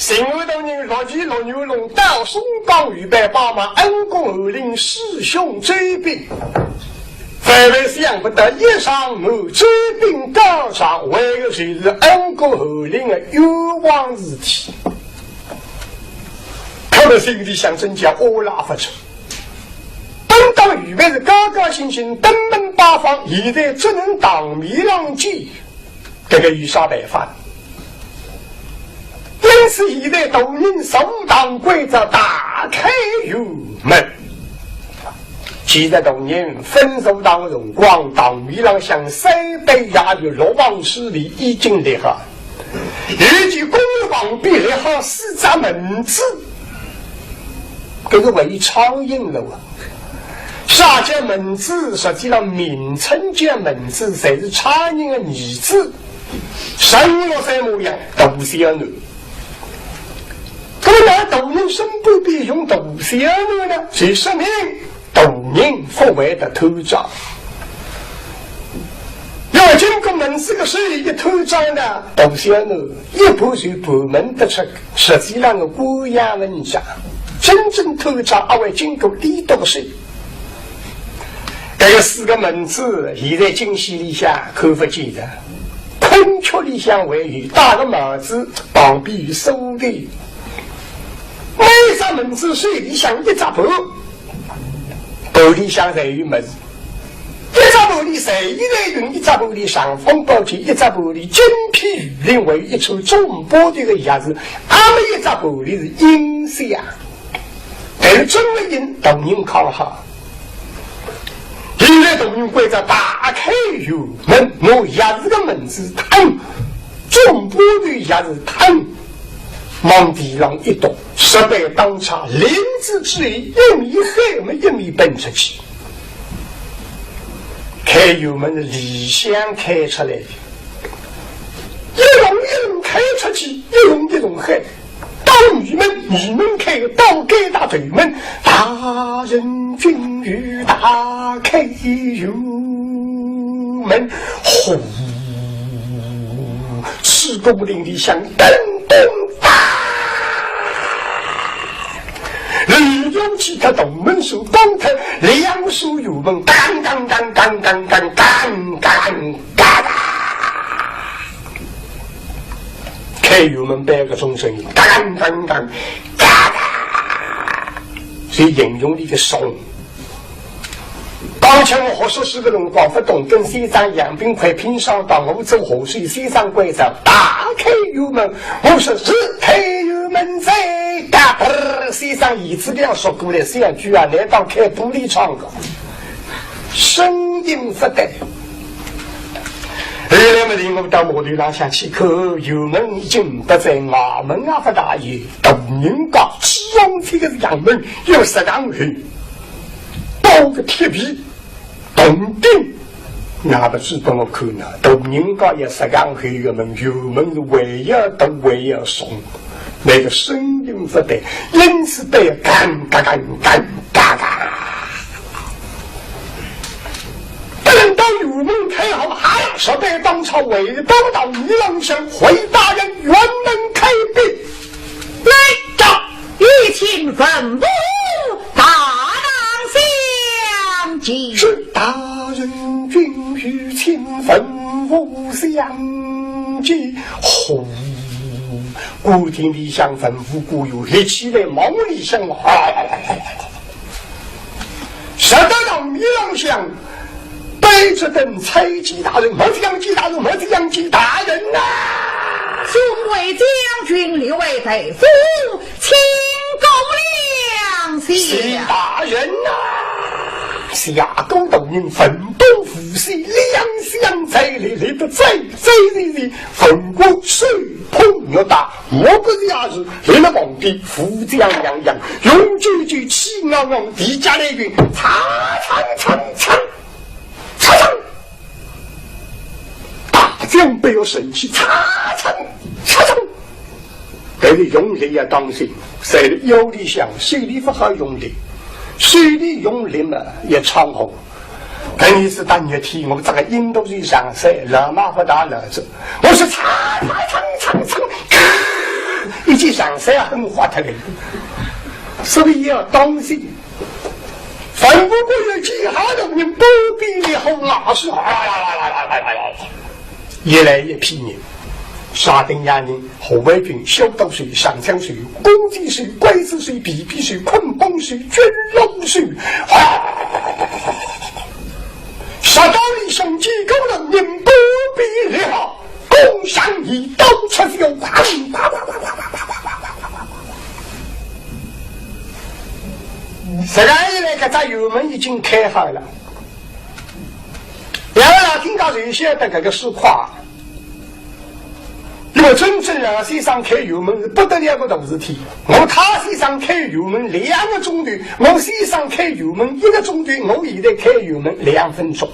新二头人落地落牛龙到松冈预备把马恩公二令师兄追兵，非为想不得一上我追兵高上，为的是恩公二令的冤枉之体。他的心里想增加欧拉发出。本当预备是高高兴兴登门八方，现在只能当面浪迹，这个有啥办法？因此现在都人首当规则打开油门。记得当年分手当荣光，当面浪向西北亚的罗王势力已经厉害，以及公王必厉害四闸门子，这个为苍蝇了啊！下家门子实际上名称家门子才是苍蝇的女子，生了什模样都是要女。那么拿斗人生不必用斗小女呢？是说明斗人不为的偷照。要经过门子个事一偷照呢，斗小女一步就部门得出，实际上个国家文章真正偷照而为经过理读事。这个四个门子现在京西里向可不记得，昆曲里向为与大个帽子旁边与收的。每扇门子水里向一扎布，布里向在于门，一扎布里谁在用一扎布里上风包起，一扎布里精辟雨林为一处中波的个样子，阿们一扎布里是阴色，但是真的人都人看好。现在都人规则打开油门，我也是个门子疼，中波的也是疼。往地上一动，十倍当场灵芝之意，一米黑门一米奔出去。开油门的理想开出来的，一龙开出去，一龙黑。到女门开个到给大腿门，大人君欲打开油门，呼，赤公岭里响噔噔哒。李勇气他东门手东头，两手油门，干干干干干干干干干。开油门8个钟声音，干干干干，所以引用的怂。当前我何说是个辰光不懂，跟西藏养兵快拼上到欧洲河水西藏规则，打开油门，我说是开油门在嘎嘣，西藏椅子这样说过来这句啊，来当开玻璃窗的，声音不得。后来我领我到摩的拉下去，可油门已经不在衙门啊，不大爷，都人家只用这个衙门有10张人，包个铁皮，动定，那不是帮我看呢，都人家也10张黑个门，油门是为要都为要松，那个声音不得，因此被干干干干干干。等到油门开好，还要说被当朝为报到一郎乡回大人辕门开闭，来找一请吩咐大郎相继。是大人君须请吩咐相继。呼，古亭里相吩咐，古有一起来忙里相实得到一郎乡背着等蔡记大人，何将记大人，何将记大人呐！兄为将军，刘为北夫，请公亮谢大人呐！下沟斗人奋斗服西，两相在里的在里，风过水碰又大，莫不是也是为了皇帝富将洋洋，永久气昂昂，地家雷云，苍大将被我生气，苍，这个用力要当心，谁的有理想，谁里不好用力，谁里用力嘛也长红。跟你是当月天，我这个印度人上山，老马不打老子，我是苍，一毕竟上山很花他的，所以要当心。反不过有其他的人不必以后老是越来越拼命。沙登亚人、后卫军、小刀水、上枪水、攻击水、怪子水、比比水、捆绑水、卷龙水，杀到你上几个人，人不必也好，攻上一刀出鞘，这个以来，这油门已经开好了。两个老听到这些的这个实况。如果真正让身上开油门是不得了个大事体，我他身上开油门2个钟头，我身上开油门1个钟头，我现在开油门2分钟。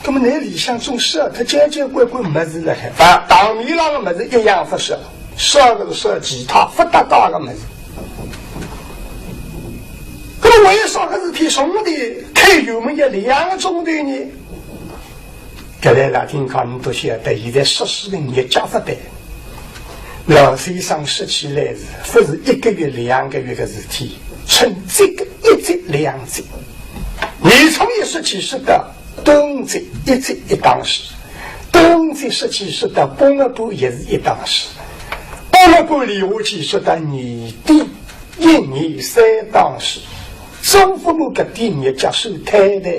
那么那理想中是他简简乖乖没事了，反当面那个没事一样不是，12个是其他不大大个没事。那么为啥个事体兄弟开油门要2个钟头呢？这来老听看你都晓得，现在14个月加不得，老身上说起来是不是1个月2个月的事体，趁这个1节2节，你从一说起说到冬节1节1当时，冬节说起说到半个半也是1当时，半个半里下去说到年底1年3当时，政府某个地面接受太太。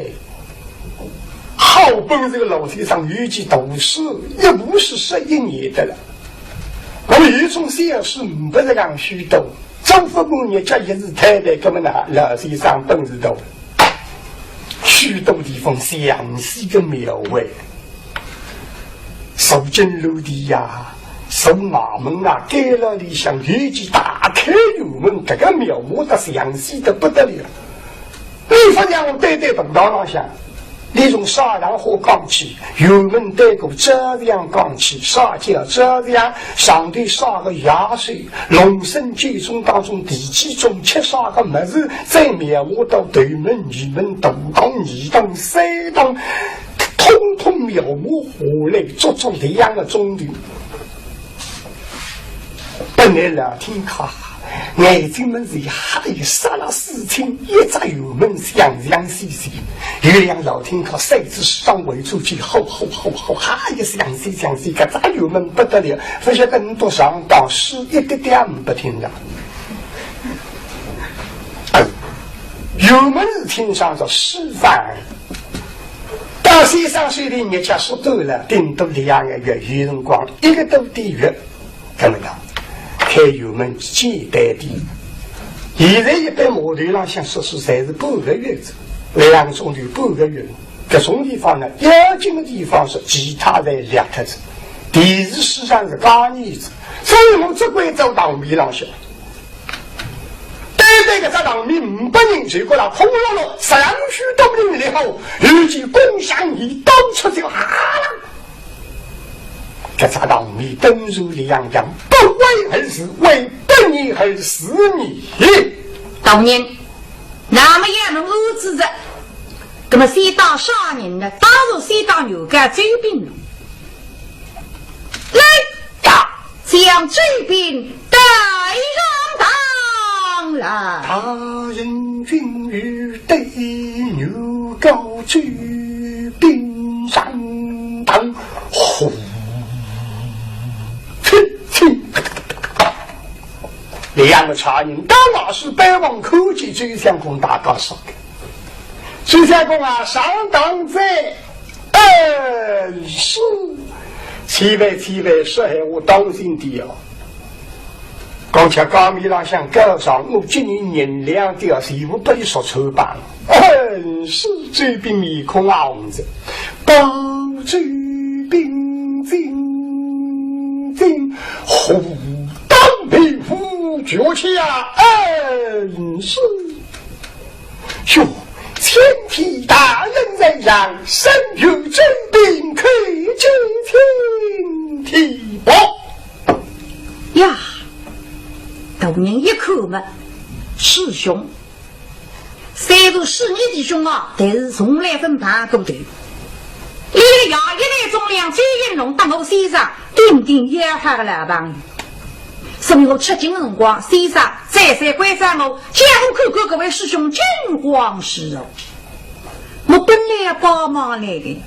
好本这个老先生预计读书也不是11年的了，我们有种小事不是讲许多，政府半年家也是太太，根本呢老先生本事多，许多地方详细的描绘，守进路的呀，守马门啊，盖了里向预计打开油门，这个描摹的详细的不得了。你发现我对动到那下。那种杀人和钢器，油门带过这样钢器，杀价这样，上对杀个牙水，龙生集中当中第几种切杀个么子，再描摹到对门、女门、东档、二档、3档，通通描摹下来，足足2个钟头。本来老听卡。眼睛们是还有杀了事情，一直油门详细细，有两老听靠赛子上围出去，后，还有详细，个咋油门不得了，不晓得你多上当时一点点不听了。油门是听上说示范，到西上水里人家说对了，顶多2个月有辰光1个多地月，看没到？开油门简单的，现在一般摩托上像说侪是半个月子，2个钟头半个月。这种地方呢，要紧的地方是其他的2特子，第一实上是高年子，所以我只管走当面上去。对个这当面500人结果了，空了3许多人以后，预计攻上一刀出就哈了。这杂当面登入2样，不为而死，为本你而死你。当年那么也能遏制着，那么谁当杀人呢？当如谁当牛干追兵了？来呀，将追兵带上当来。他人君与对牛高追兵上当，呼。2个差人当老师百望科技周相公大高手，周相公啊，上当在是千万说还我当心的哦。刚才高米上想告上我今年2条税务不里说错吧，是追兵面孔昂着，保追兵进虎当皮肤崛起啊，是哟，千匹大人在上，身有真兵可以接天提拔呀。大人一口嘛，师兄虽然是你弟兄啊，但是从来分大过头。你的呀一来重量最引龙当我身上顶顶也哈个老板所以我吃惊的辰光身上再三关照我家务看看各位师兄金光师哦我本来要帮忙来的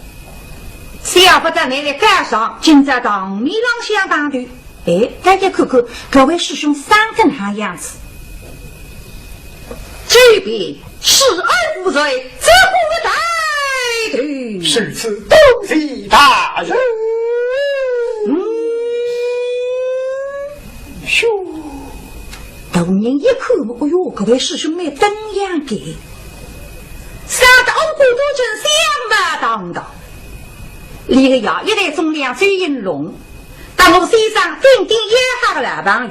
想不到你来赶上今在当你浪相当的大家看看各位师兄三个哈样子这边是二不罪这不带头是此东西大人咻当年一看哎呦各位师兄们灯样给杀到古都镇相马当的一个呀一代重量最引龙当我身上顶顶也哈个老板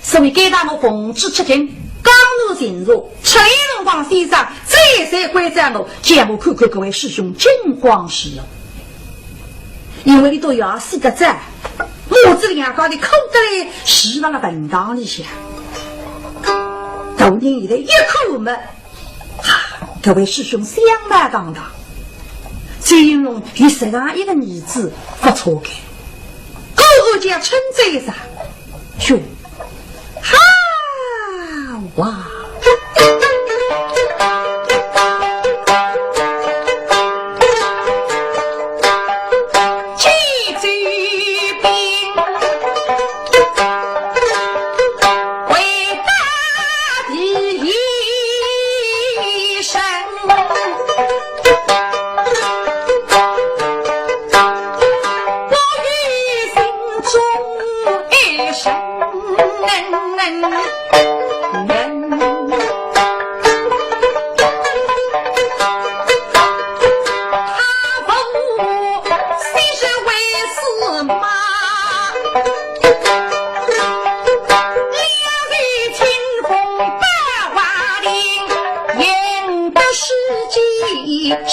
所以给他我奉旨吃惊刚入进入吃一龙光身上再三关照我见我看看各位师兄金光师了因为你都要死个赞母子两个的口袋里拾到了本当里下头年里的一口门各位师兄相马当的崔云龙与十个一个女子不错开高二家称赞上兄哈哇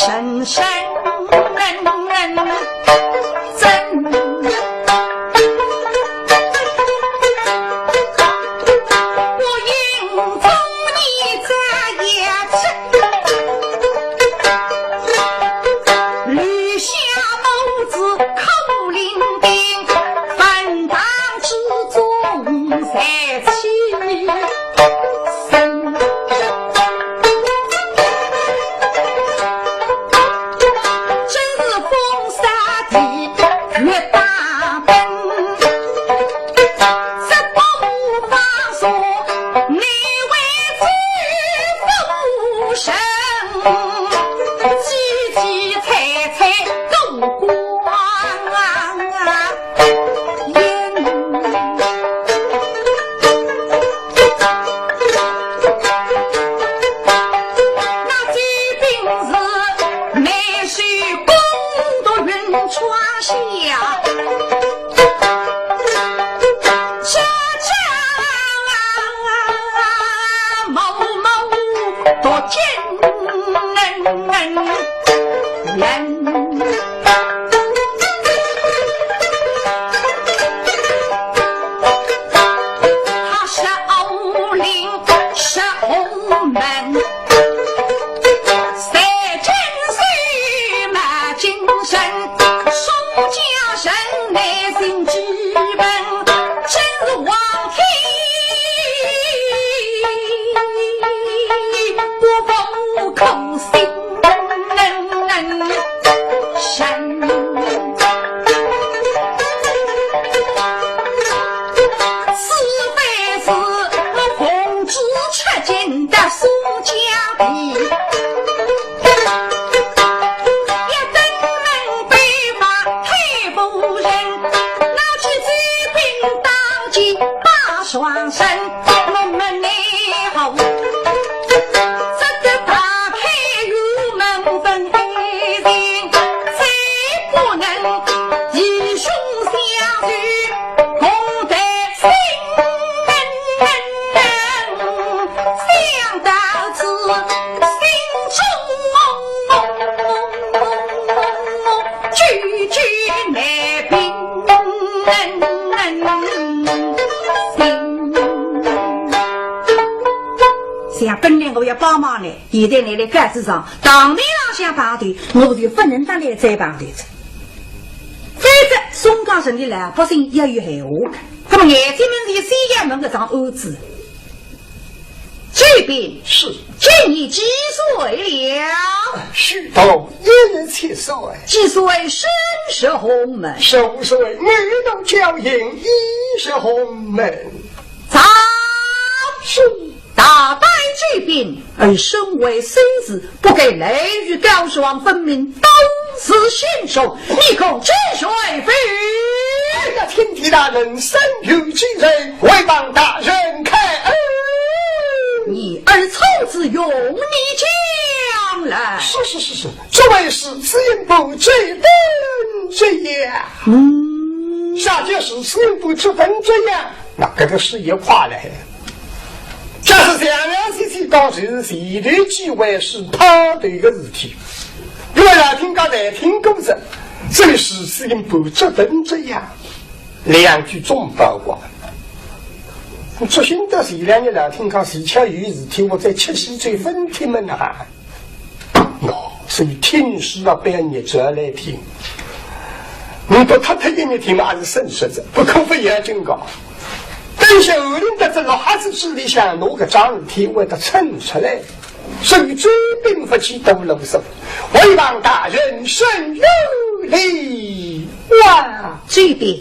深深双身我们内好这个打开入门分开心谁不能以兄相许共得心想到此心中句句难平想本来我要报帮忙呢，现在你的杆子上当面上排队，我就不能当来再排队着。反正松江省的老百姓也有闲话，他们眼睛们是西洋门的张儿子。这边是见你几岁了？许多17岁，几岁身是红门15岁女动娇艳衣是红门。早是大败这边，而身为孙子，不给雷雨高霜分明，当时献首，你可知水非鱼？哎呀，天地大人，生有其人，为帮大人开恩。你儿从此永你将来。是，这位是自然不这等这样。下届是自然不这等这样，那个事业跨来。假是这样当时谁的机会是他的一个事体。因为来听刚才听故事，这是自然不这等这样，两句中包括。出现的是2年来听讲谁巧有事体，我在七夕最分天们啊，所以听书要半夜折来听。你不太太愿意听嘛，还是慎说着，不可非也警告。等下后领的这老孩子手里向拿个张日天为他称出来，所以追兵不起都漏手，为帮大人生有礼。哇，这边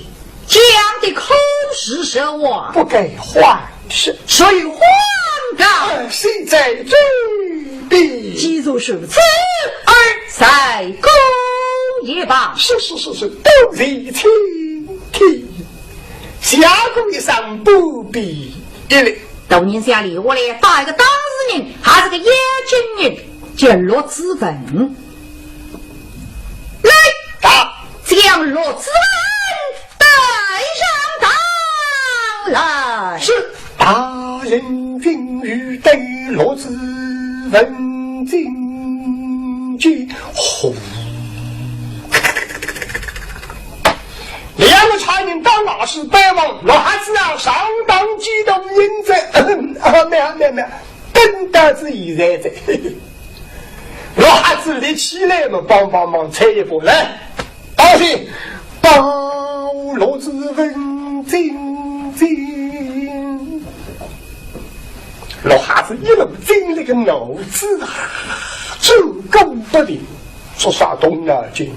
讲的口是实话，不该换是所以换告谁在追兵？记住是此而在公一棒。是，都是听听。下个一上不必一类。到年下里我来打一个当事人，还是个野军人，叫罗子文。来打，将罗子文带上当来。是大人君欲对罗子文进去呼。2个差人当老师拜望老孩子啊，上当激动因在没有等到是现在老孩子立起来嘛，帮忙踩一步来，当心帮罗子文进老孩子一路进那个脑子啊，这更不定说啥动脑筋。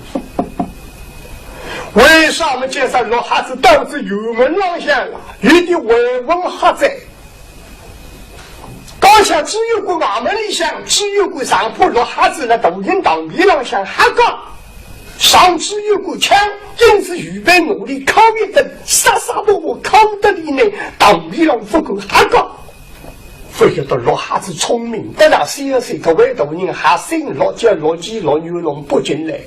为啥么介绍老孩子导致油门浪向了，有点维稳还在。刚才只有个衙门里向，只有个上铺老孩子来抖音当面浪向还讲，上只有个枪，因此预备努力靠一等，傻伯靠得里呢，当面浪不够还讲。非要到老孩子聪明，得了12岁个外头人还生老家老鸡老牛龙不进来。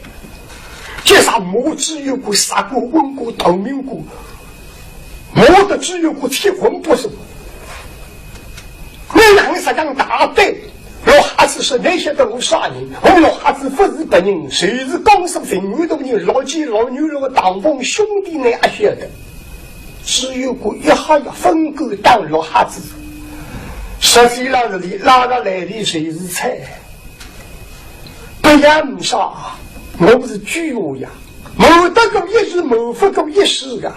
介绍我只有过杀过问过透明过，我的只有过结婚不是。我两个是讲大对，老孩子是那些都杀人，我老孩子不是本人，谁是刚生人女的人，老鸡老牛老当风兄弟那也晓得，只有过一下要分割当老孩子，实际上这里拉到来的谁是菜，不然不杀。我不是巨无呀，没得个一时，没发个一时的。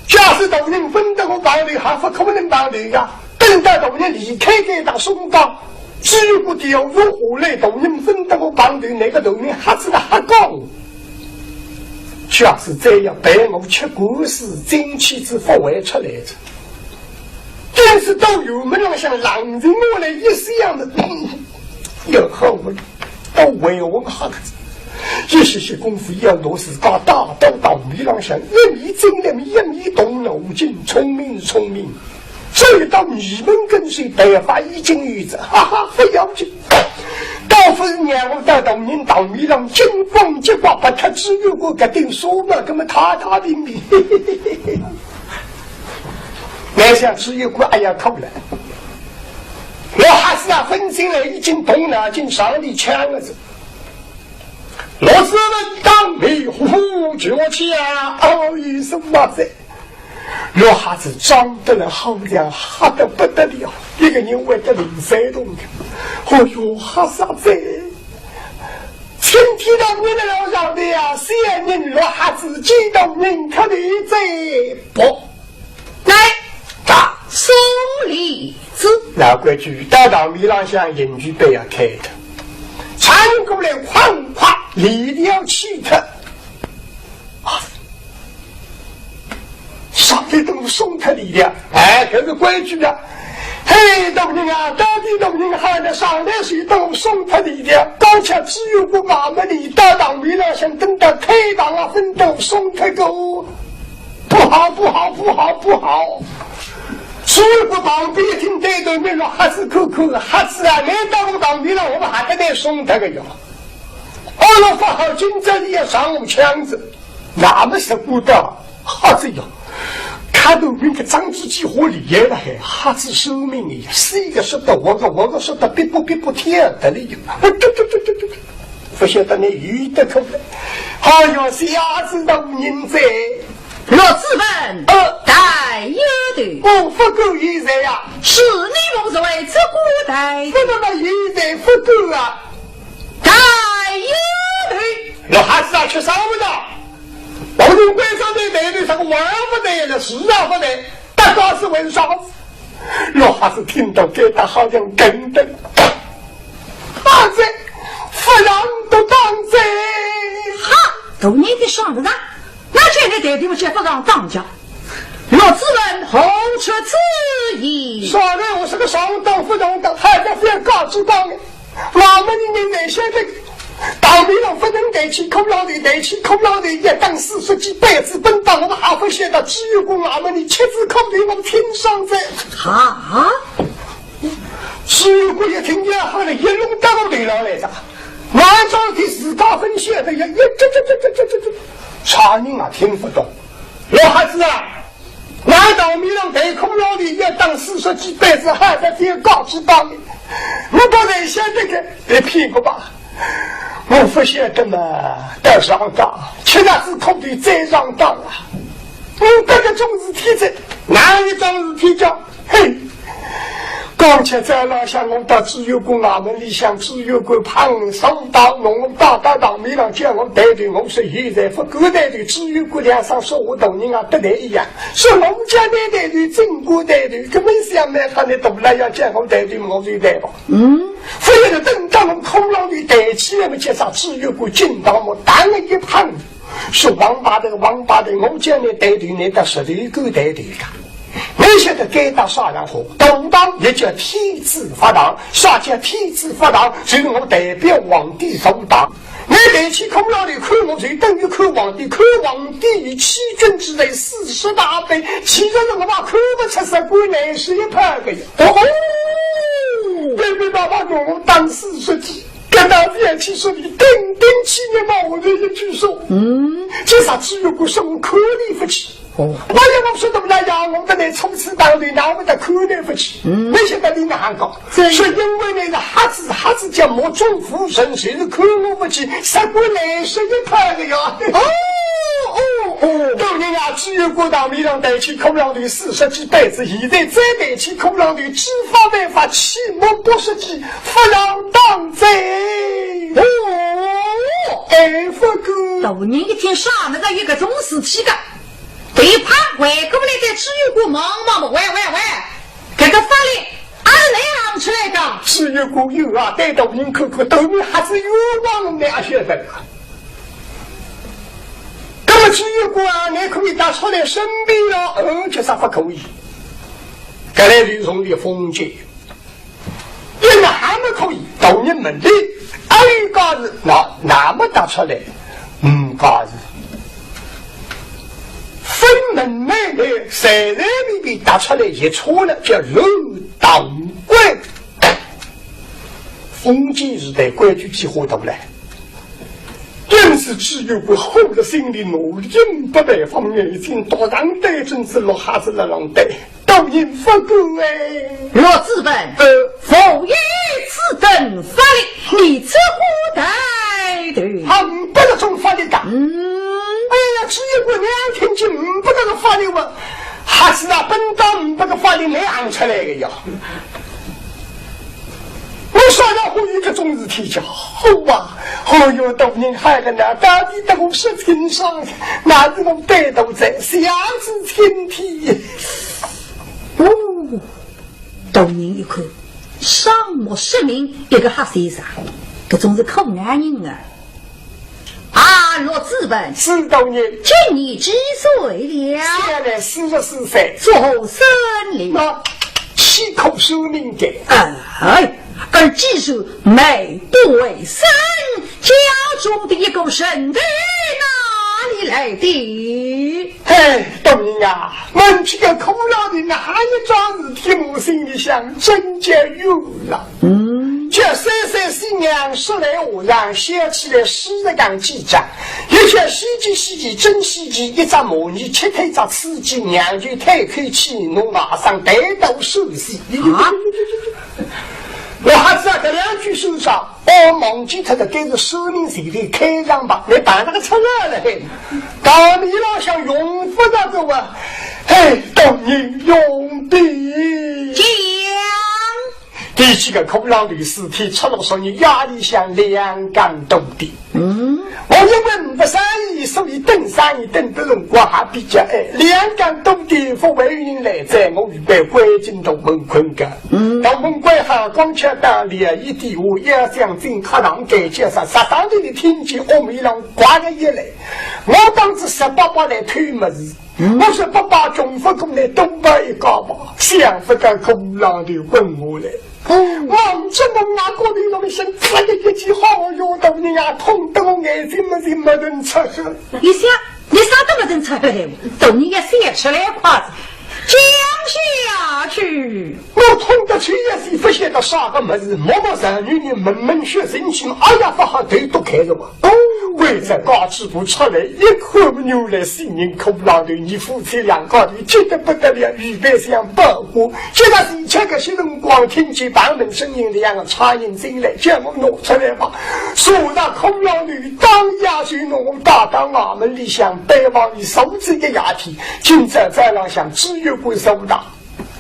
假使大人分得我帮你，还不可能帮你呀。等到大人离开给他松绑，只有个掉入河来，大人分得我帮你，那个大人还是还讲。假使这样被我吃故事，真气之发外出来着。真是到油门上像狼人我来也是一样的，有后我。到维稳哈个子，一些功夫要落自家大到道理上想，一米精灵，一米动脑筋，聪明是聪明。所以到你们跟随白发一经于子，哈哈，不要紧。到不是让我到东人道理上惊风结挂，把他只有个个定说嘛，根本踏踏平平。那下只有个哎呀口了。老孩子啊，分心了，已经动脑筋上里抢了子。老子们当面呼叫起啊，一声哇塞！老孩子长得了好像吓得不得了，一个人为得零塞动的，哎呦，吓啥子？天天到你的楼上的呀，三人老孩子激动人可的这不来打送礼子，老规矩，大堂米朗向邻居被要开的，穿过来狂夸，力量气特。上来都送他力量，哎，这是规矩啊！嘿，东人啊，到底东人喊的上来谁都送他力量，刚才只有个妈妈的大当为了想等到开档啊，分都送他个，不好不好不好不好！所有个旁边一听对对面说还是口口的，还是啊，来到我当面了，我们还得来送他个哟。二老发好金这里也上我枪子，那么是不的，哈子哟。看到那个张子基和李爷了，哈子生命也是一个说的，我个说的，别不天的了哟！不晓得你遇得可不？好像瞎子的人在，若资本带有的，我不够现在呀，是你们认为这古代不能把现在不够啊，带有的，老孩子啊，去上不到。我们官上的队是个玩不得的，是啊不得，大家是为啥子？老孩子听到给他好像跟的，大贼，夫人都当贼，哈，都你的上的呢？那现在队们却不让当家，老子们红出此意。说的我是个上当不当的，还在非告知当的，我们的那些这个。当兵了不能带起空劳的，带起空劳的一当40几辈子奔到我们还会写到只有公俺们的妻子口里我们听上在啊，只有公也听见好了一路到对了来着，按照的自家分析的也这查人啊听不懂，老孩子啊，来到米朗带空劳的一当40几辈子还在这告知当的，我把这些这个别屁股吧。我不晓得嘛，到上当，其他是空的再上当啊！我这个种子体质，哪一种是体教？嘿，刚才在老乡我到只有公俺们里向只有个胖上当，我大当没让叫我带队，我说现在不够带队，只有个两三十五头人啊，得来一样。说我们家带队，中国带队，根本想没他的懂了，要叫我带队，我就带吧。非得等到我们空浪的带起来，我介绍只有个进到我打了一胖，说王八的，我叫你带队，你到10里够带队的。没晓得该到啥样活，东当也叫体制发达，啥叫体制发达？就是我代表皇帝东当。你带起空浪的看我谁等于看皇帝，看皇帝以7军之内40大杯，其实我把看不出是归来是一派的呀。对爸爸给我当40几，跟他练起说你顶起你把我的一句说，这啥只有个生可里不起。我也不说怎么来讲，我们来冲刺当队，那我们的可里不起。没想到你那还高，是因为那个哈子叫莫中夫神，谁是可我不起，啥归来是一派的呀。当年啊，只有国大米让带起空浪队40几辈子，现在再带起空浪队，只发办法起码80几，不让当贼。不过当年一听上那个一个中死体个，对怕外国来的只有个忙的，喂，这个法律按哪样出来的？只有个有啊，带到人口口，对面还是有望那些的。只有个啊，你可以打出来生病了，这啥不可以？该来旅从的封建，因为还没可以，到你们的2个字那么打出来，5个字，分门内的谁来比打出来也错了，叫漏党规。封建时代规矩几乎都来。正是只有个后的心里努力不得方面已经多让带真是落下子了让带都因不够若资本否于此等法律你这不带的很不得从法律感哎呀只有个两天就不得个法律我还是那本当把个法律亮出来的呀。我说要回一个中日体教，好啊！哦哟，多年海个那到底在我是天上，那是我带头在下至天体。哦，多年以后，上我失明一个黑先生，这总是可难人啊！啊，罗资本是多年，今年几岁了？现在44岁，做生了。那7口寿命给。哎。而技术美不为生，家中的一个神的哪里来的？哎，东明啊，问这个苦劳的哪一桩事体，我心里想真就有了。这334年说来我让写起来40讲记载，有些稀奇真稀奇，一只模拟切开只刺激，两句太客气，侬马上得到熟悉。我还知道这2句手上，我忘记他的跟着生命水里开张吧，你把那个出来了嘿，到你老想永福那个啊，嘿，当你永必讲。第几个苦劳律师提出了说你压力像两杆斗地。我因为不生意，所以等生意等的人我还比较爱两杆斗地不为人来在我预备关进到门困个。到门关下光切当里一地我也想进课堂给介绍杀当地的听见我们让刮个一来，我当时18来推么子。我说爸爸中福过来东北一个吧，想不到苦劳的问我来。我这么拿过的东西，这个一句好有道理啊，痛得我眼睛没人出去。你想，你啥都没人出来，等你也写出来夸子，讲下去。我痛得去也是不晓得啥个么子，默默上女的闷血神情，哎呀，不好头都开着嘛。为在高支部出来一口牛来新人苦劳的，你夫妻两个的急得不得了，预备想保护。就那是以前个些人光听见板门声音两个插人进来，叫我弄出来吧。说那苦劳的当下去弄大当我们里想北往你手指的牙体，今在在那想只有归手大。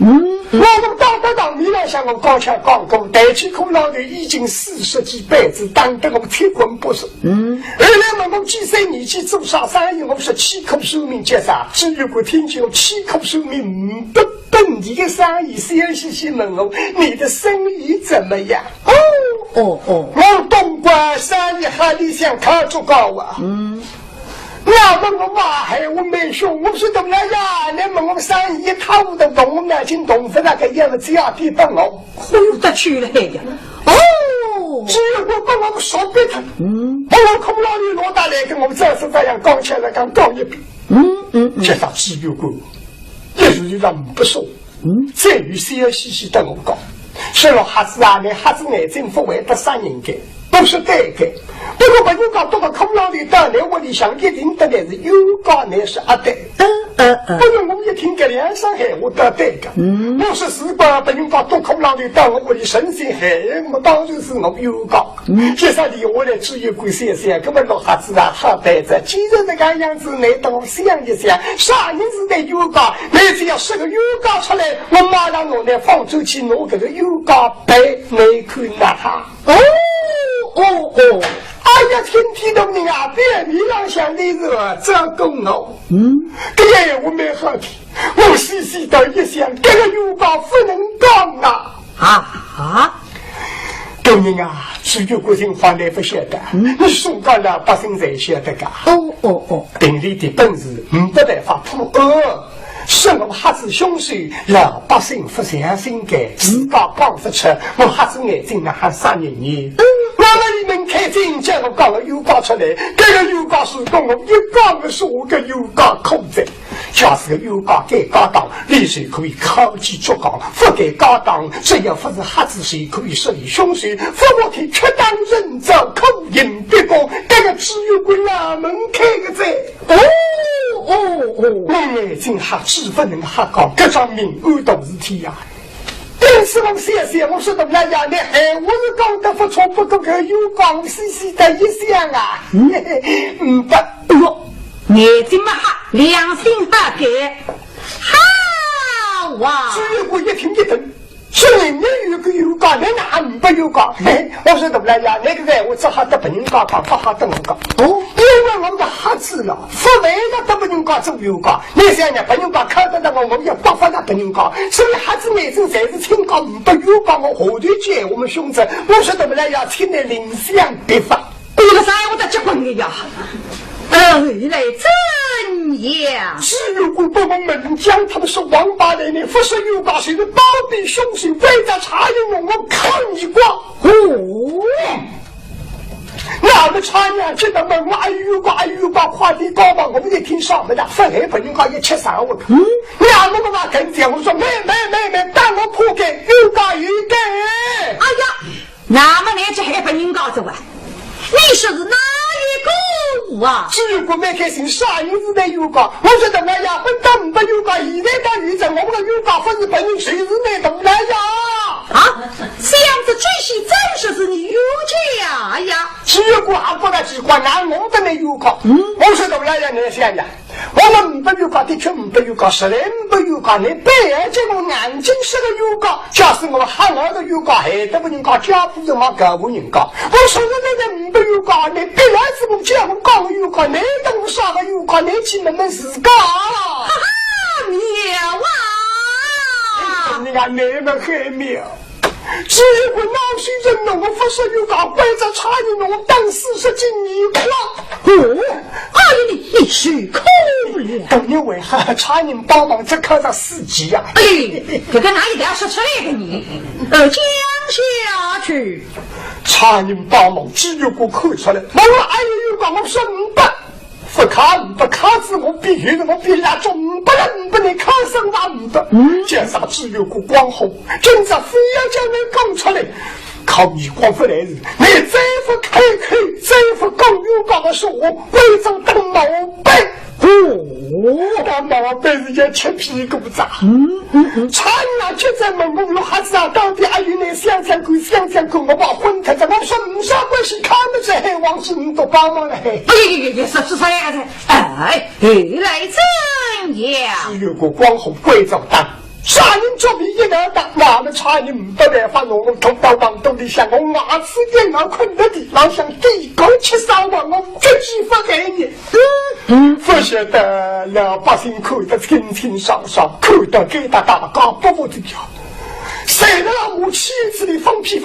我们当你来想我刚才讲过，带起苦劳的已经40几辈子，当得我铁棍不是。而来我几岁年纪做啥生意，我说7口寿命接啥，只有我听见7口寿命不本地的生意，小细问我你的生意怎么样？我东莞生意还得想看足高啊。那问我妈还我没说，我说怎么样呀？那问我生意一塌糊涂，我们南京东府那个样子这样地方哦，回得去了呀。只有我把我们说给他。我空老里罗大来跟我们这是这样讲起来刚讲一遍。这他只有过，也是就让不说。再与小细细的我讲，说了孩子啊，你孩子眼睛不会得上人的。都是对的，不过把有高多个空浪里到来我里想一定得来是有高乃是阿对。不用我一听个两声海我得对的。我是4个不用高多空浪里到我里神仙海，我当然是我有高。介绍里我来只有归先生，根本老孩子啊，好呆着。既然这个样子，你等我想一想，啥人是得有高？你只要是个有高出来，我马上我来放出去拿这个有高背，你看那他。哎呀，天都你啊，别你让想的是这功哦。这个我没好听，我细细的一想，这个有高不能讲啊。东人啊，只有国人话来不晓得，你说到老百姓才晓得噶。顶里的本事，不办法破是我孩子凶手，老百姓不相信的，自家讲不出，我孩子眼睛那还3年。我们你们开镜叫我讲个油膏出来，这个油膏是跟我一讲的是我个油膏控制，假使个油膏给高档，利水可以考级作高，不给高档，只要不是孩子谁可以设立凶手，不我可以确当人造口音别个，这个只有归衙门开个在。我眼睛还只不能还讲，这张命安都是天呀。但是我谢谢，我说的那样的，我是讲得不错，不过个有光细细的一想啊，眼睛嘛哈，良心哈给，哈。哇！只有我一听一顿。说人家有个有讲，你哪不有讲？我说怎么来呀？那个人我只好得不能讲，不好得我讲。哦，因为我们瞎子了，不为了得不能讲做有讲。那些人不能讲，看得到我们也不发那不能讲。所以瞎子每次才是听讲不有讲，我后头接我们兄弟。我说怎么来呀？听得临香别发。这个啥我得结婚的呀？来怎样？只有我把我们讲他们是王八蛋的，不是有高谁的包庇凶手，为在茶园我看你光。哦，那么茶园这个门哎呦挂快递高吧，我们也听上面的，分黑朋友讲也吃啥我。那么嘛跟讲我说没，当我破给有高有给。哎呀，那么你这黑朋友告诉我，你说是哪一个啊？只有我没开心，啥人子的有高？我说怎么呀？本当不有高，现在当女子，我们的有高分是本人谁是那懂来呀？啊，这样子真是是你有家呀！只有我还不大机关，那我的没有高。我说怎么来呀？你想呀？我们不有高，的确不有高，实在不有高。你北而且我眼睛是个有高，假使我喊我的有高，还得不人高，家不怎么搞不人高。我说的那个不有高，你本来是我叫我搞有高，你等我啥个有高，你去慢慢自个。哈哈，妙啊！你看你们很妙。只有我老实人了，我不是有高跪在茶园我当40斤一块。哎你是可怜，等你为何茶园帮忙这考上4级呀？哎，这个哪一点说出来的你？讲下去。茶园帮忙只有我考出来，我哎有高我说500。不考试我必须的，我比那种不能考上那500。加上只有个光红，真是非要将你讲出来。靠你光回来日，你再不开，再不讲有高的说我为着当毛病。当毛病人家吃屁股子。茶园就在问我孩子啊，到底还有你想看，我把昏他在我说没啥关系，看不着黑王子你都帮忙了嘿。是这样的，来怎样？只有个光红贵州当。啥人做比一个大，那么茶园不办法，我头到往东里想，我牙齿电脑困的地方想地沟73万，我绝技发给你。不晓得老百姓看得清清爽爽，看得给他大家不得了。谁的老母妻子里放屁呀！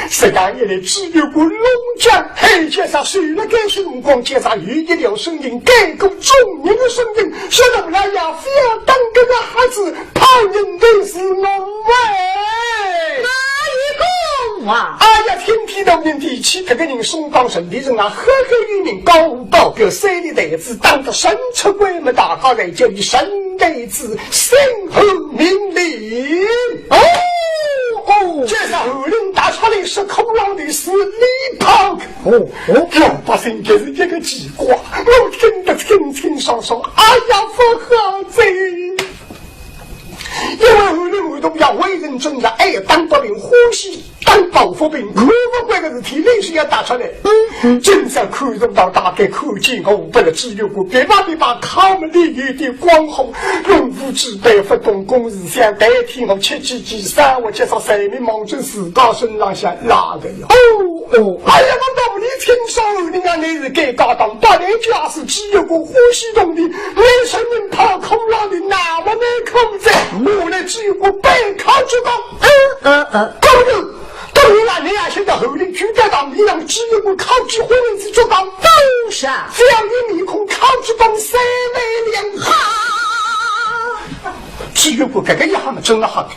谁敢也得只有个龙江黑街上谁了该是龙光街上有一条声音，盖个众人的声音，说到来呀，非要当个孩子，怕人的是我喂。哪一个啊？哎呀，天地都人地气，这个人松冈神的人啊，赫赫有名，高高表山里的子，当着神出鬼门大高人，叫你神的子，身后名利。这是后人打出来是空浪的是李胖。老百姓就是一个奇怪，我听得清清爽爽。哎呀，不好这。因为后来我都要为人正义，哎，当不病呼吸，当保护病，看不惯的事体，历史要打出来。真正看中到大概看见我不能只有我别把他们里有点光红，用武之辈不懂公事，想代替我切记3，我介绍谁名忙着自家身上下哪个呀？哎呀，我到你听说你看你是该高档，8年家是只有个呼吸动力，没生命跑空浪的那么没控制。我呢只有个背靠之高，高人，当然你啊，现在后来举在党一样，只有个靠之婚人之做到都是，只要你面孔靠之帮3万2哈，只有个这个一下嘛，真的好的，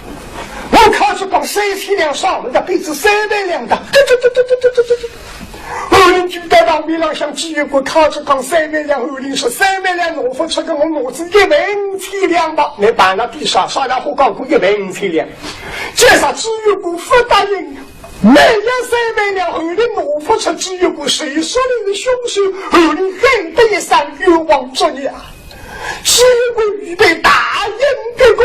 我靠之帮3000两上门的，辈子3万2的，后人举在党面上想只有个靠之帮3万2，后人说3万2，我付出个我子15000两吧，你办了地上啥家伙搞过15000两，这啥只有个不答应。每年3万两，后来我付出只有个谁说的凶手，后来恨得一生冤枉作孽，只有个预备大英的功，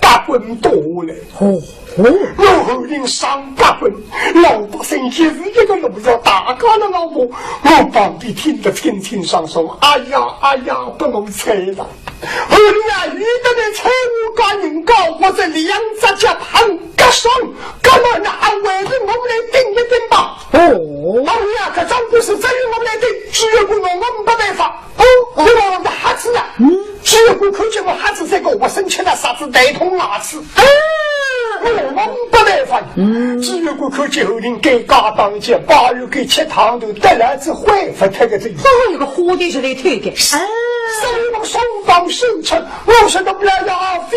把棍多了。我后人上8棍，老百姓其实这个路要大家的老母，我旁边听得清清爽爽。哎呀，不能猜了。后来遇到的财务官人高，我这两只脚盘割伤，干嘛拿位置我们来顶一顶吧？老爷，这张不是真我们来顶，只有我们没办法。我们的孩子啊，只有我看见我孩子这个我生气了，啥子带痛牙齿。我们不办法，只有我看见后人给家当家，8月给吃汤头，得来只恢复他个这。有个活的是来推的。所以我双方生成，我说的不来呀，非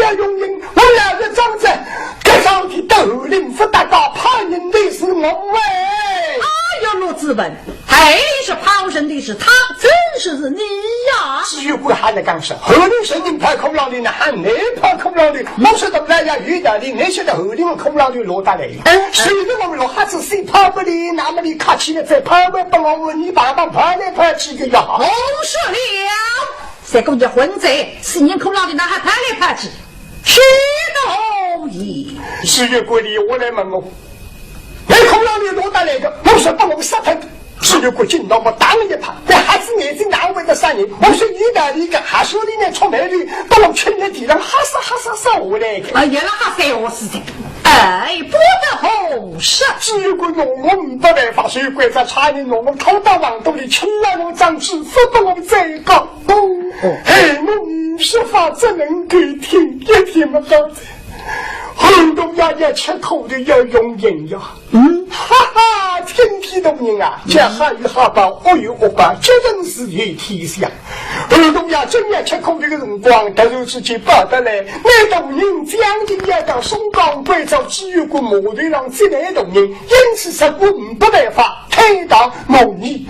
要用人，我两个长子，该上的斗灵不大家怕人的是我哎。罗资本，海里是跑神的是他，真是你呀！只有我还在干什？后头神经派空浪的呢，还没派空浪的，我说的来呀，遇到的那些的后头空浪的落下来了。谁让我们老孩子谁跑不离，那么你卡起来再跑不不我问你爸爸跑来跑去个呀？红是了，谁公家混贼，4年空浪的那还跑来跑去，去都意。10月过里我来问我。那空浪的落下来的，我说把我杀他，只有过进到我打了一耙，那孩子眼睛难为的3年，我说遇到一个还说里面出美女，把我圈在地上，哈撒下来的。原来还3我死的，不得好事。只有过我们不办法，所以怪在差人我们偷到网兜里，请了我张纸，不把我们这个。我说法只能够听一听么到的。很多也吃口的要用人呀，哈哈，天都人啊，这哈与哈吧，恶与恶吧，这真是有天下。很多呀，真要吃口这个辰光，突然之间报得来，那种人将军要到松冈贵州，只有个马队上这那种人，因此是我们不办法推到某里。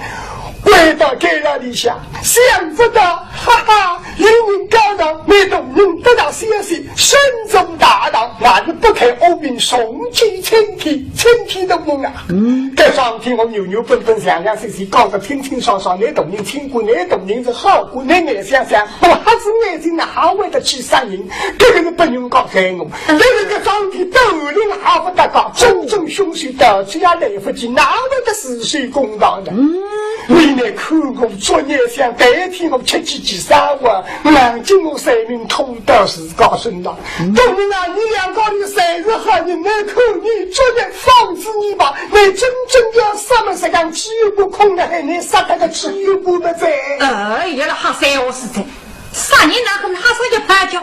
回到家里下，想不到，哈哈，有人高档，没动人得到消息，身中大当，俺是不开欧兵送进身体都懵啊！在上天我扭蹦蹦想细搞得清清爽爽，那动人听过，那动人是好过，那想，我还是眼睛那好为的去杀人，这个是不用搞黑我，这个上天斗灵好不得搞，真凶手到这样来不及，哪来的死水公道的？为了看我作业想代替我吃几3万，南京我生命痛到是高深了。当然啊，你两个的谁是好人，那看你作业放肆你吧，你真正要杀了这个只有不空的，还能杀他个只有不的在。原来还3我死在，3年哪可能还是一拍脚？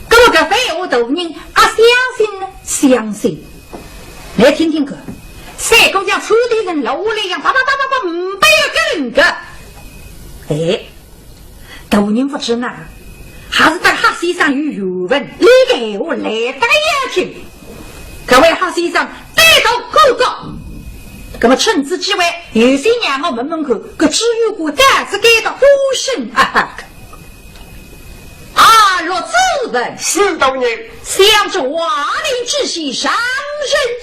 跟我个废物斗人相信呢？相信，来听听歌。谁公家出的人楼里样，啪，不要个人个。斗人不知哪，还是在哈西上有语文，你给我来打眼睛。各位哈西上带头告告，那么趁此机会，有些年我门口个只有个单子给到呼声若自问4多年，想着瓦林之系上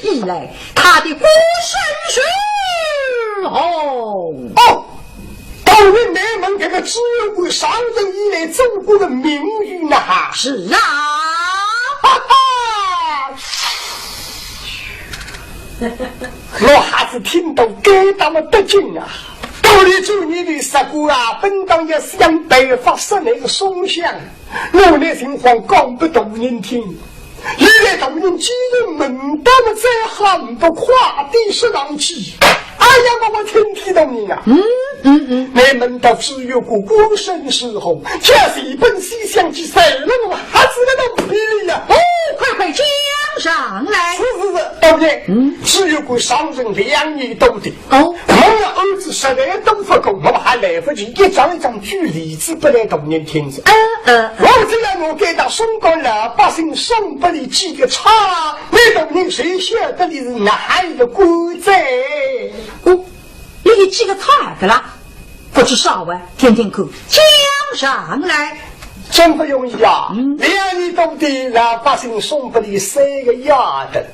任以来，他的孤身当然内蒙这个只有过上任以来中国的命运呐！是啊，哈哈，老孩子听到该当了得劲啊！道理就你的实过啊，本当也想北方室内的松香，我那情况讲不动人听。现在动人几人门当的再喊不跨地是浪气，哎呀，我听到你啊！你们都只有个孤身时候，这是一本西厢记谁了我还是那种霹雳呀！快讲上来！是，对不对？只有个商人2年多的我的儿子10来都不够，我还来不及一张一张举例子不来动人听着。我这样我给他送过老百姓送不了几个茶，那动人谁晓得的是哪一个国贼？你有几个茶的啦？不知少啊，听听口讲上来。真不容易啊！2年多的老百姓送不了3个丫的。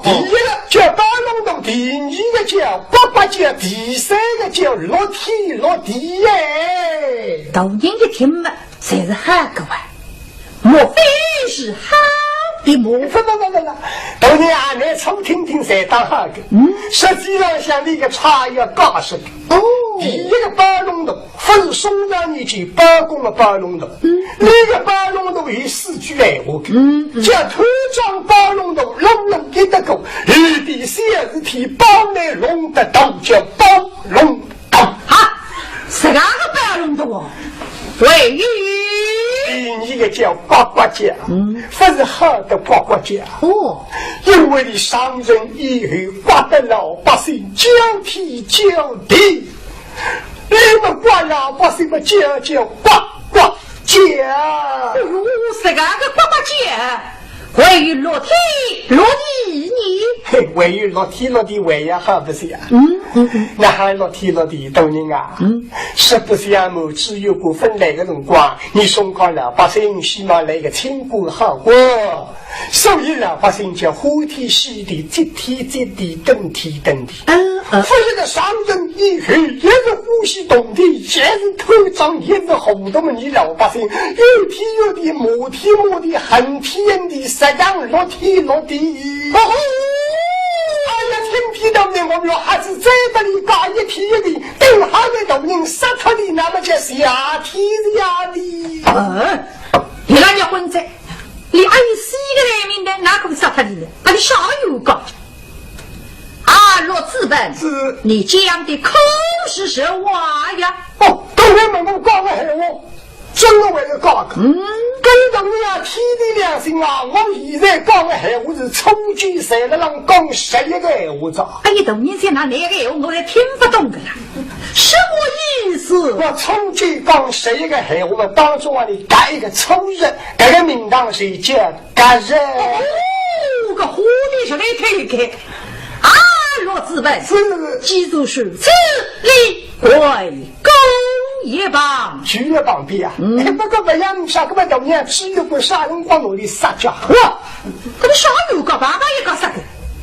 第一个叫大龙洞，第2个叫八八叫，第3个叫落地耶。抖音一听嘛，才是好个哇！我莫非是好的么？不，当年俺来抽听听才当好的。实际上像那个茶叶告诉的。第一个八龙洞分松江一级八公的八龙洞，那个八龙洞有4句来话的。叫头张八龙洞龙龙一得够，第三是提包来龙的洞叫包龙洞。啊，是哪个八龙洞哦？位于第一个叫八卦家，不是好的八卦家哦，因为你商人以后刮得老百姓交替交地，你们刮老百姓们叫八卦家。是哪个八卦家？位于落地你。位于落地位呀，好不是呀？那还落地当然啊。实不相瞒，只有股份来的辰光，你松康老百姓希望来个清官好过，所以老百姓叫呼天吸地，接地，登天。不是个商人以后也是呼吸动地，也是头长，也是红动的，你老百姓有天有地，摸地，很天地，实上落地。听到的我们还是在这里搞一天的，等好的动人杀他的，那么叫下天的。你那叫混在，你按4个人民的，哪可杀他的呢？你少有个。若资本是你讲的口是实话呀。当然我讲个闲话，真的为了讲个。跟着你啊，天地良心啊！我现在讲的闲话是冲击谁的人讲11个闲话着。哎呀，都你在哪个闲话我也听不懂的啦，什么意思？我冲击讲11个闲话当中啊，你改一个抽人，这个名堂是叫改人。个狐狸是来开。若资本记住是此理为公一帮，举了旁边啊！不过不要啥个么东西，只有个杀人光努力杀家伙。这个啥有个爸爸也搞啥个？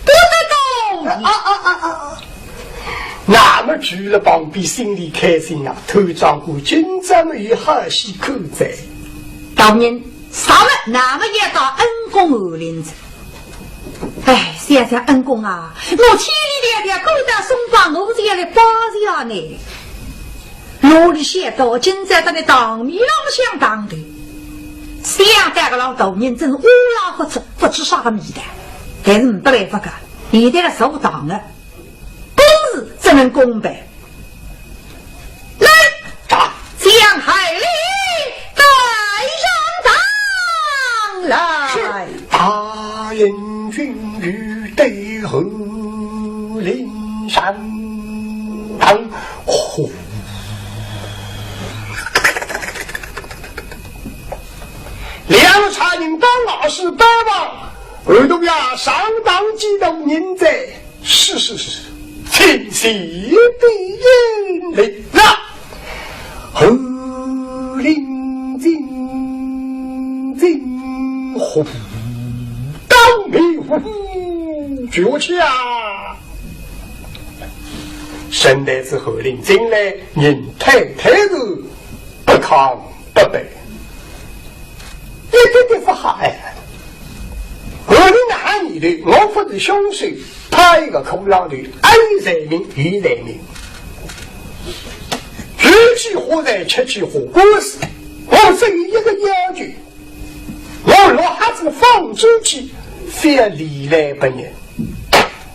不得动！那么举了旁边心里开心啊！头长过今朝没有好戏口在。当年啥了？那么也到恩公二林子。想想恩公啊，我千里迢迢勾搭松绑我这样的包子呢，努力写到今在他的当面浪相当的，想带个老头人真乌拉不出，不知啥个米的，但是不来不个，你这个手党了，公事只能公白。来，将海里带上当来，大人君与对后林山当呼。两茶人当老师帮忙，耳朵呀上当激动人在，是，清晰的眼泪啊，后林金呼。当迷糊绝气啊！圣诞之后领进来，人太子不亢不卑，一点不好哎。我领哪里的？我不是凶手，他一个空浪的，爱人民与人民，吃起火来吃起火锅时，我只有一个要求，我老汉子放出去。非要历来不人，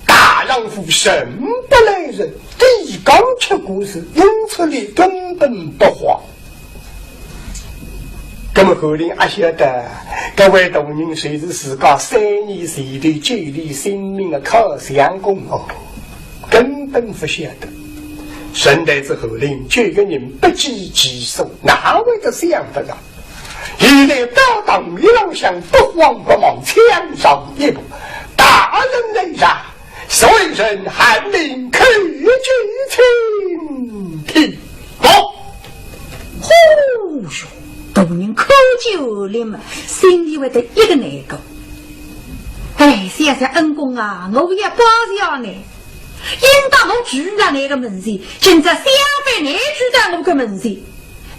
大丈夫生不来人，地刚吃故事，因此你根本不慌。那么后来还晓得，各位同仁随着自家3年前的救利性命的靠相功哦，根本不晓得。圣诞之后令9个人不计其数，哪会个想不到？现在高档米浪向不慌不忙，枪上一步，大人来上，所有人喊令可举清提高。呼哟，大人口酒里嘛，心里会得一个难过。想想恩公啊，我也包样呢。应当我举了那个门前，现在相反你举到我个门前，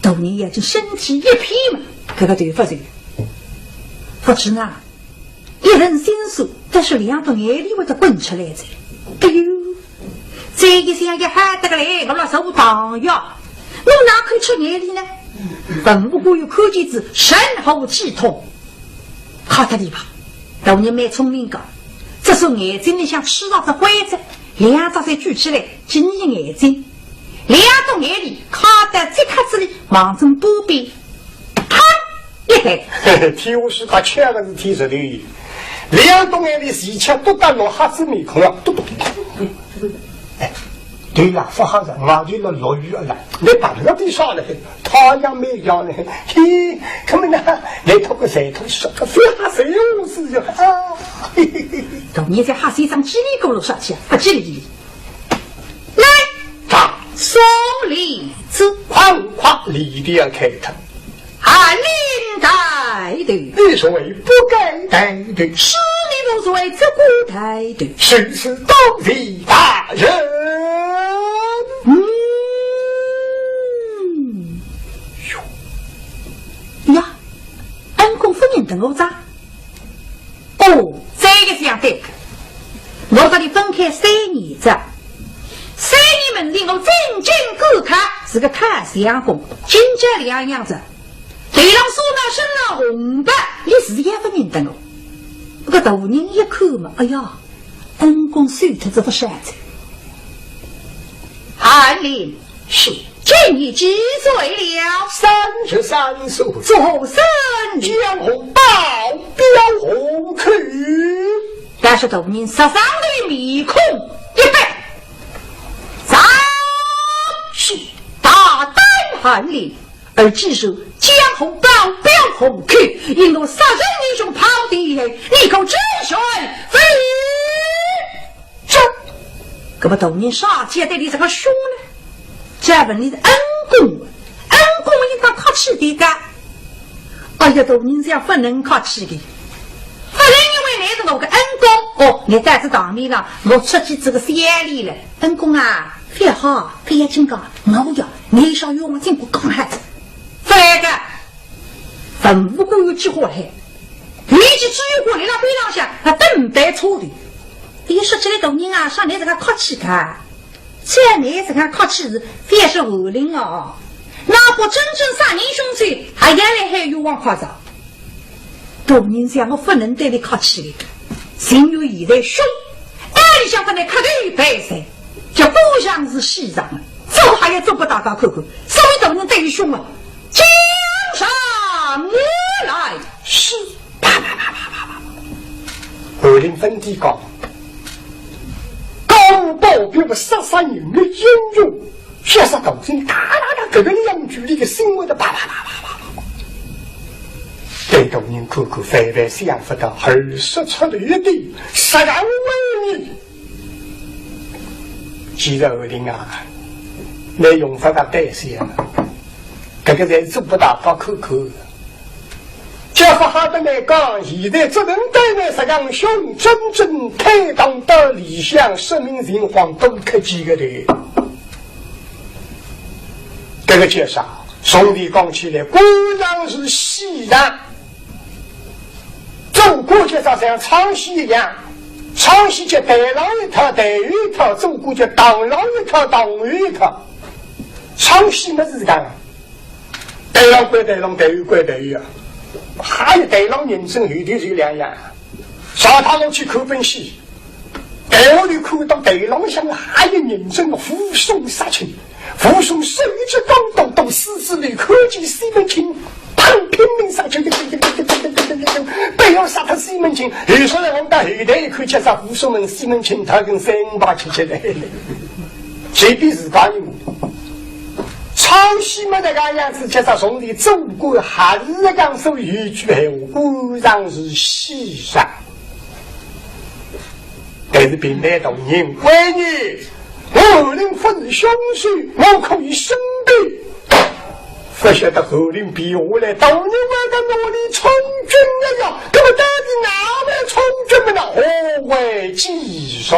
大人也就身体一疲嘛。这个对不对？不知呢，一人心术，但是两个眼里会得滚出来的。哎呦，这一下一喊得个来，我那手挡呀，我哪可以出眼里呢？本不过有科技子身后气痛，好的地方，老人蛮聪明的，这时候眼睛里像吃到这灰子，两只手举起来，紧闭眼睛，两种眼里卡在这卡子里，望着不必。天我是他抢的是天实的，两栋眼里是一枪都打落哈子面孔啊！哎，对呀，说好人啊，就那落雨了，你打到地上了，他样没样了，嘿，他们呢，来偷个谁偷说个非哈谁有事就啊！到你在哈谁上叽里咕噜上去啊，叽里叽里，来，打送礼子，哐哐立地要开头。按领带的，你所谓不该带的，是你不所谓这不带的，谁是当地大人？呀，恩公夫人等我咋？哦，这个是样的，我把你分开三年子，三年门令我真正顾看是个看相公，金家两样子。对郎说那身那红白，你是也不认得我。那个大人一看嘛，哎呀，恩公手头这副扇子。翰林是今年几岁了？33岁。做生江红报标红去。但是大人13岁面孔一白，咱是大胆翰林。而记住江红报标红去，因我杀人英雄跑地来，你口真选非这可不懂你啥接待你这个凶呢？这问你的恩公，恩公应该客气的干。哎呀，都你这样不能客气的，不然因为那是我个恩公哦，你在这当面了，我出去这个是眼里了，恩公啊，非好非要警告我呀，你少用我经过刚孩子。这个本无故有计划还立即只有过来了背上下他等待错的你说起来懂人啊上来这个客气看这你这个客气是非是恶灵啊那不真正杀人凶罪还原来还有往夸张懂人这样我不能对你客气的心有以为凶爱你想跟你客对白噻就不像是西藏走还要做不大高口口所以懂人对于凶啊江上我来是啪啪啪啪啪啪恶灵分地高高报表杀人的英勇确实搞成哒哒哒这个两句里的新闻的啪啪啪啪啪对动人苦苦非非想不到而说出了一地杀人为你记得恶灵啊你用法的代谢这个人做不到发口口这不好的来讲现在只能带来实让兄真正开党的理想生命人皇都科技的人这个介绍兄弟讲起来果然是西然中国介绍像昌西一样昌西就带狼一套带鱼一套中国就当狼一套当鱼一套昌西没是干带狼归带狼带鱼归带鱼啊还有带狼人生有的是两样上他们去看本戏带我里看到带狼像还有人生的护送杀群护送谁之刚动狮子里科技西门庆砰拼命杀去不要杀他西门庆有时候我们到后台一看介绍护送们西门庆他跟三八起起来谁比是高人抄袭么那个样子介绍兄弟中国还是讲说一句话果然是西山但是并没动人为你我能分凶手我可以生病不晓得后林比我来到你们的努力从军了呀那么到底哪位从军们呢何为技术